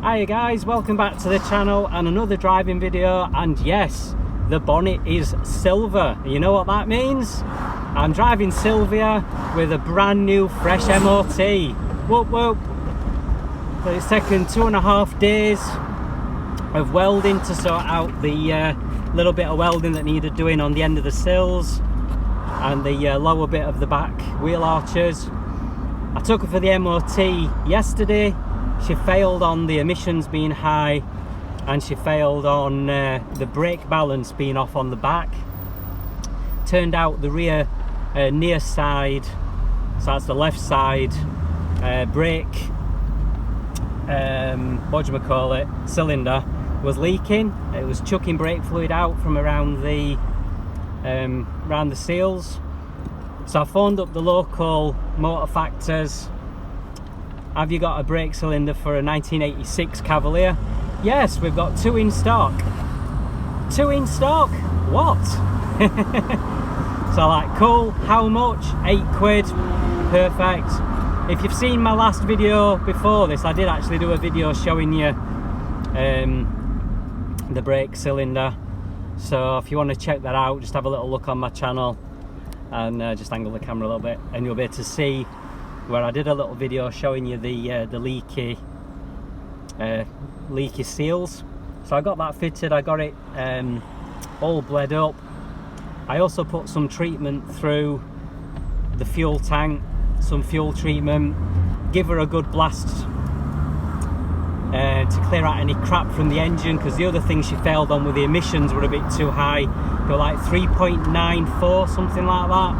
Hiya guys, welcome back to the channel and another driving video. And yes, the bonnet is silver. You know what that means? I'm driving Silvia with a brand new fresh MOT. Whoop whoop. So it's taken 2.5 days of welding to sort out the little bit of welding that needed doing on the end of the sills and the lower bit of the back wheel arches. I took her for the MOT yesterday. She failed on the emissions being high, and she failed on the brake balance being off on the back. Turned out the rear near side, so that's the left side, brake, cylinder was leaking. It was chucking brake fluid out from around the seals. So I phoned up the local motor factors. Have you got a brake cylinder for a 1986 Cavalier? Yes, we've got 2 in stock. 2 in stock? What? So like, cool, how much? 8 quid, perfect. If you've seen my last video before this, I did actually do a video showing you the brake cylinder. So if you want to check that out, just have a little look on my channel and just angle the camera a little bit and you'll be able to see where I did a little video showing you the leaky seals. So I got that fitted, I got it all bled up. I also put some treatment through the fuel tank, some fuel treatment, give her a good blast to clear out any crap from the engine, because the other thing she failed on with the emissions were a bit too high. They were like 3.94, something like that,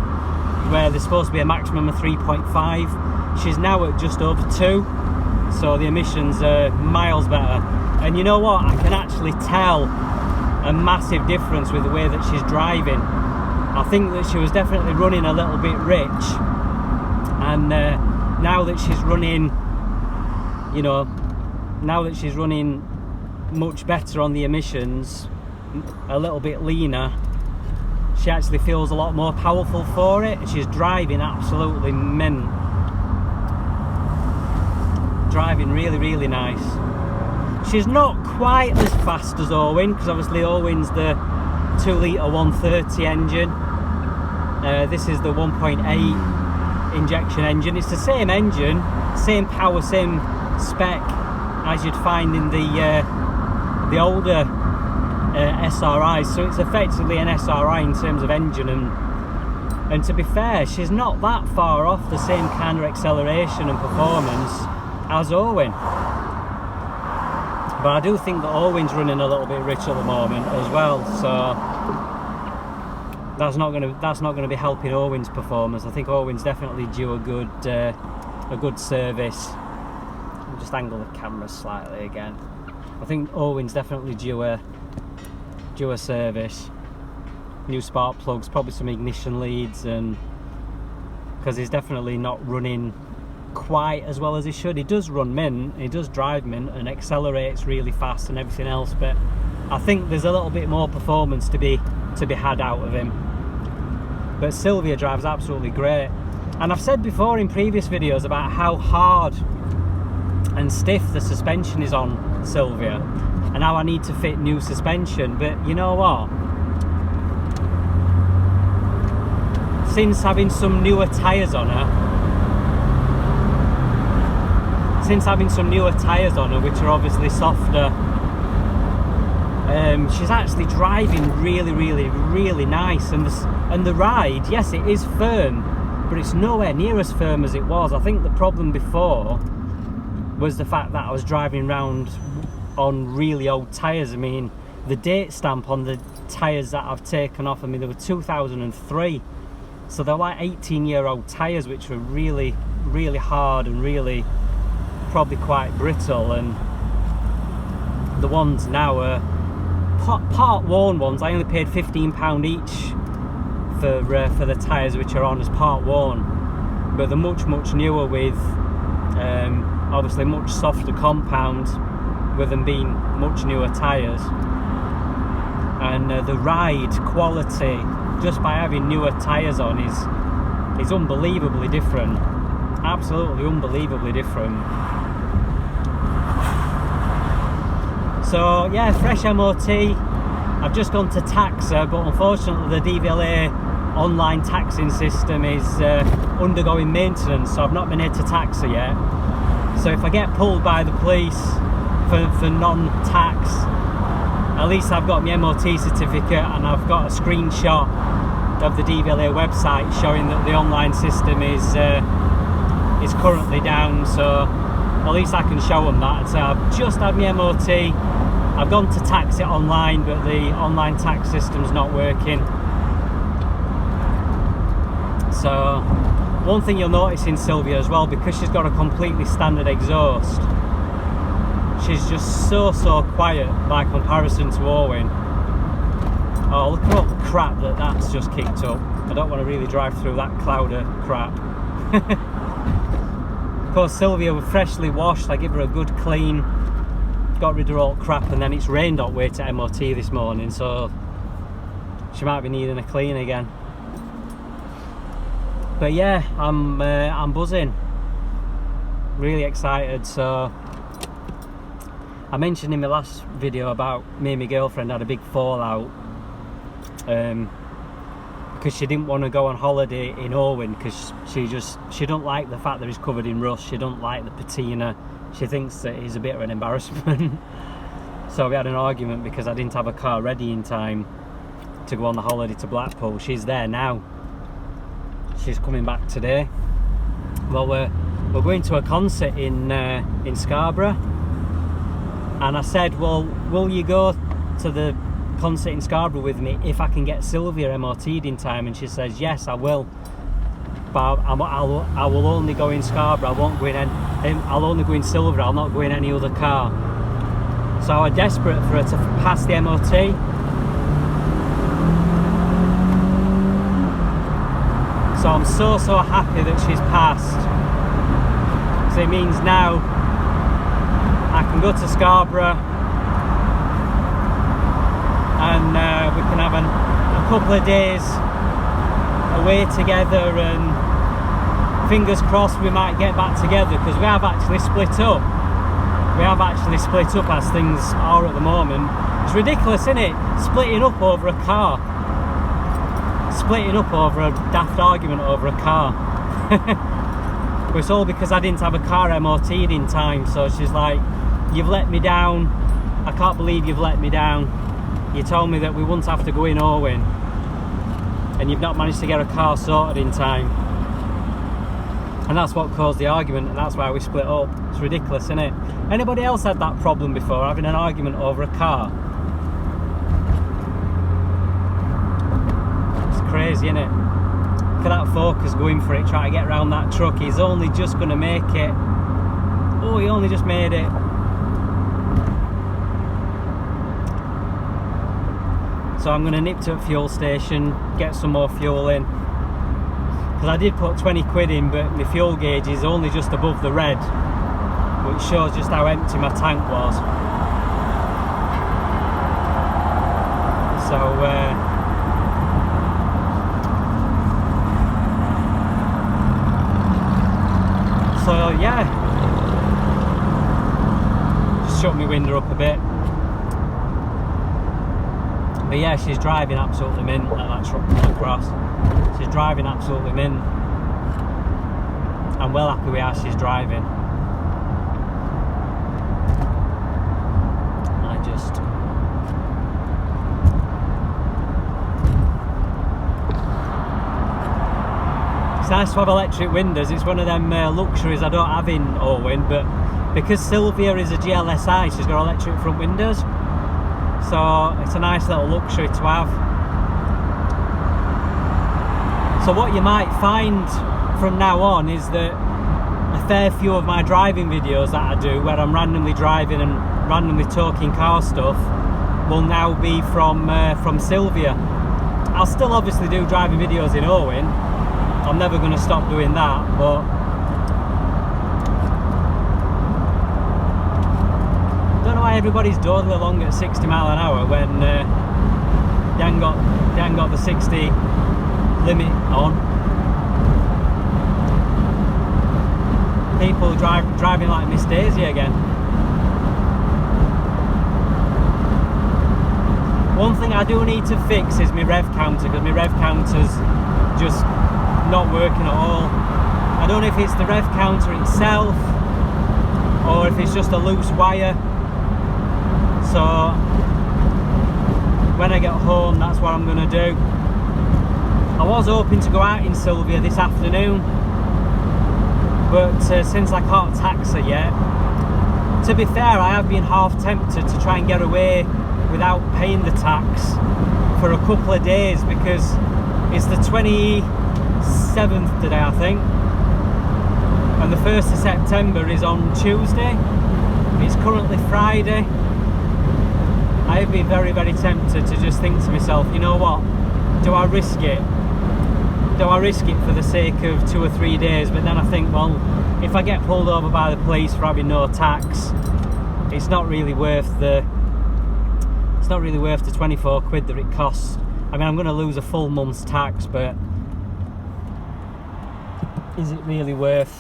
where there's supposed to be a maximum of 3.5. She's now at just over 2, so the emissions are miles better. And you know what, I can actually tell a massive difference with the way that she's driving. I think that she was definitely running a little bit rich, and now that she's running, you know, now that she's running much better on the emissions, a little bit leaner, she actually feels a lot more powerful for it. She's driving absolutely mint. Driving really, really nice. She's not quite as fast as Owen, because obviously Owen's the 2 litre 130 engine. This is the 1.8 injection engine. It's the same engine, same power, same spec as you'd find in the older SRIs. So it's effectively an SRI in terms of engine, and to be fair, she's not that far off the same kind of acceleration and performance as Owen. But I do think that Owen's running a little bit rich at the moment as well, so that's not going to be helping Owen's performance. I think Owen's definitely due a good service. I'll just angle the camera slightly again. I think Owen's definitely due a service. New spark plugs, probably some ignition leads, and because he's definitely not running quite as well as he should. He does run mint, he does drive mint and accelerates really fast and everything else, but I think there's a little bit more performance to be had out of him. But Silvia drives absolutely great, and I've said before in previous videos about how hard and stiff the suspension is on Silvia and how I need to fit new suspension. But you know what, since having some newer tyres on her, which are obviously softer, she's actually driving really, really, really nice. And the ride, yes, it is firm, but it's nowhere near as firm as it was. I think the problem before was the fact that I was driving around on really old tyres. I mean, the date stamp on the tyres that I've taken off, I mean, they were 2003, so they're like 18-year-old tyres, which were really, really hard and really probably quite brittle. And the ones now are part worn ones. I only paid £15 each for the tyres which are on as part worn, but they're much newer, with obviously much softer compound, with them being much newer tyres. And the ride quality just by having newer tyres on is unbelievably different. Absolutely unbelievably different. So yeah, fresh MOT. I've just gone to taxa, but unfortunately the DVLA online taxing system is undergoing maintenance, so I've not been here to taxa yet. So if I get pulled by the police for non-tax, at least I've got my MOT certificate and I've got a screenshot of the DVLA website showing that the online system is currently down, so at least I can show them that. So I've just had my MOT, I've gone to tax it online, but the online tax system's not working. So one thing you'll notice in Silvia as well, because she's got a completely standard exhaust, she's just so quiet by comparison to Owen. Oh, look at all the crap that's just kicked up. I don't want to really drive through that cloud of crap. Of course, Silvia was freshly washed. I give her a good clean, got rid of all crap, and then it's rained on way to MOT this morning, so she might be needing a clean again. But yeah, I'm buzzing, really excited. So I mentioned in my last video about me and my girlfriend had a big fallout because she didn't want to go on holiday in Owen because she don't like the fact that he's covered in rust. She don't like the patina. She thinks that he's a bit of an embarrassment. So we had an argument because I didn't have a car ready in time to go on the holiday to Blackpool. She's there now. She's coming back today. Well, we're going to a concert in Scarborough, and I said, well, will you go to the concert in Scarborough with me if I can get Silvia MOT'd in time? And she says, yes, I will, but I will only go in Scarborough. I won't go in I'll only go in Silvia. I'll not go in any other car. So I was desperate for her to pass the MOT. So I'm so happy that she's passed. So it means now I can go to Scarborough and we can have a couple of days away together, and fingers crossed we might get back together, because we have actually split up. We have actually split up as things are at the moment. It's ridiculous, isn't it? Splitting up over a car. Splitting up over a daft argument over a car. But it's all because I didn't have a car MOT'd in time. So she's like, you've let me down. I can't believe you've let me down. You told me that we wouldn't have to go in Owen, and you've not managed to get a car sorted in time. And that's what caused the argument, and that's why we split up. It's ridiculous, isn't it? Anybody else had that problem before, having an argument over a car? Crazy, isn't it? Look at that Focus going for it, trying to get around that truck. He's only just going to make it. Oh, he only just made it. So I'm going to nip to a fuel station, get some more fuel in, because I did put 20 quid in, but my fuel gauge is only just above the red, which shows just how empty my tank was. So yeah, just shut my window up a bit. But yeah, she's driving absolutely mint. Let that truck come across. She's driving absolutely mint. I'm well happy with how she's driving. It's nice to have electric windows. It's one of them luxuries I don't have in Owen, but because Silvia is a GLSI, she's got electric front windows, so it's a nice little luxury to have. So what you might find from now on is that a fair few of my driving videos that I do, where I'm randomly driving and randomly talking car stuff, will now be from Silvia. I'll still obviously do driving videos in Owen. I'm never going to stop doing that, but I don't know why everybody's dawdling along at 60 mile an hour when they ain't got the 60 limit on. People driving like Miss Daisy again. I do need to fix is my rev counter, because my rev counter's just not working at all. I don't know if it's the rev counter itself or if it's just a loose wire. So when I get home, that's what I'm going to do. I was hoping to go out in Silvia this afternoon, but since I can't tax her yet, to be fair, I have been half tempted to try and get away without paying the tax for a couple of days, because it's the 27th today, I think, and the 1st of September is on Tuesday. It's currently Friday. I have been very, very tempted to just think to myself, you know what, do I risk it? Do I risk it for the sake of 2 or 3 days? But then I think, well, if I get pulled over by the police for having no tax, it's not really worth the 24 quid that it costs. I mean, I'm going to lose a full month's tax, but is it really worth?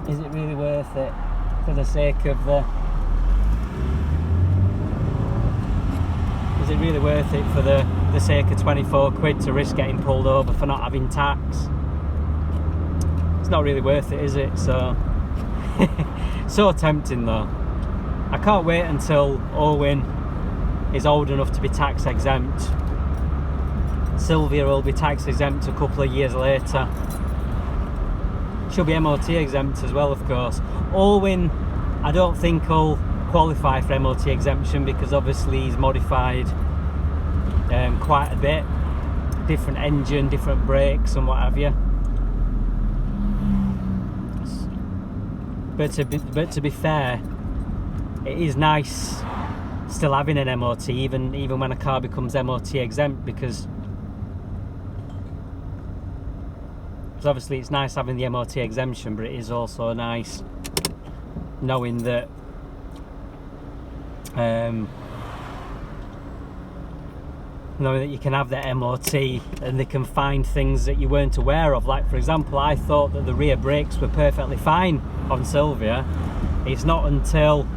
Is it really worth it for the sake of the? Is it really worth it for the sake of 24 quid to risk getting pulled over for not having tax? It's not really worth it, is it? So, so tempting though. I can't wait until Owen is old enough to be tax exempt. Silvia will be tax exempt a couple of years later. She'll be MOT exempt as well, of course. Owen, I don't think he'll qualify for MOT exemption, because obviously he's modified quite a bit, different engine, different brakes and what have you. But to be fair, it is nice still having an MOT, even when a car becomes MOT exempt, because obviously it's nice having the MOT exemption, but it is also nice knowing that you can have the MOT and they can find things that you weren't aware of. Like, for example, I thought that the rear brakes were perfectly fine on Silvia. It's not until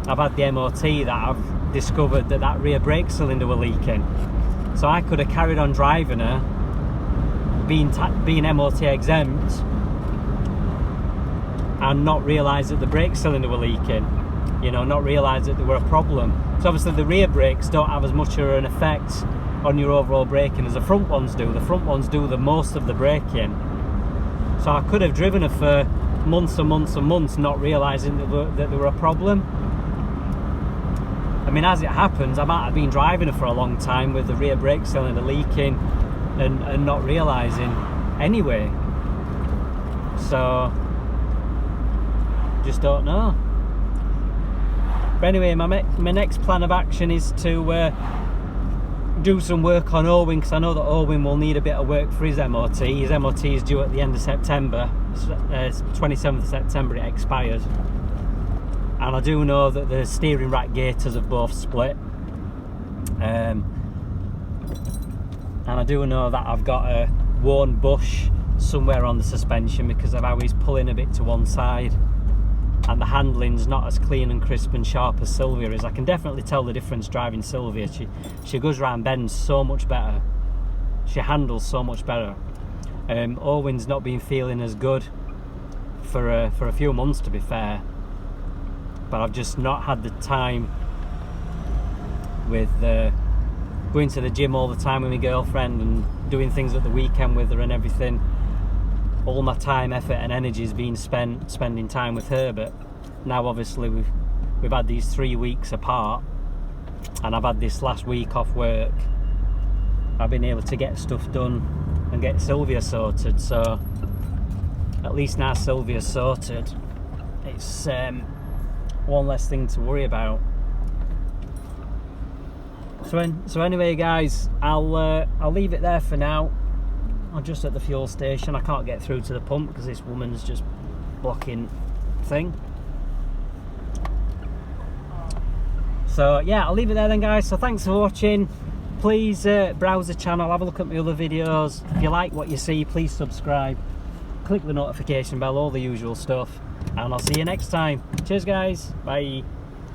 I've had the MOT that I've discovered that rear brake cylinder were leaking. So I could have carried on driving her, being MOT exempt, and not realise that the brake cylinder were leaking. You know, not realise that there were a problem. So obviously the rear brakes don't have as much of an effect on your overall braking as the front ones do. The front ones do the most of the braking. So I could have driven her for months and months and months not realising that there were a problem. I mean, as it happens, I might have been driving her for a long time with the rear brake cylinder leaking and not realising anyway. So, just don't know. But anyway, my next plan of action is to do some work on Owen, because I know that Owen will need a bit of work for his MOT. His MOT is due at the end of September. 27th of September it expired. And I do know that the steering rack gaiters have both split. And I do know that I've got a worn bush somewhere on the suspension because of how he's pulling a bit to one side. And the handling's not as clean and crisp and sharp as Silvia is. I can definitely tell the difference driving Silvia. She goes round bends so much better. She handles so much better. Owen's not been feeling as good for a few months, to be fair. But I've just not had the time with going to the gym all the time with my girlfriend and doing things at the weekend with her and everything. All my time, effort and energy has been spent spending time with her. But now obviously we've had these 3 weeks apart, and I've had this last week off work. I've been able to get stuff done and get Silvia sorted. So at least now Silvia's sorted, it's one less thing to worry about. So anyway, guys, I'll leave it there for now. I'm just at the fuel station. I can't get through to the pump because this woman's just blocking thing. So yeah, I'll leave it there then, guys. So thanks for watching. Please browse the channel, have a look at my other videos. If you like what you see, please subscribe, click the notification bell, all the usual stuff. and I'll see you next time. Cheers guys, bye.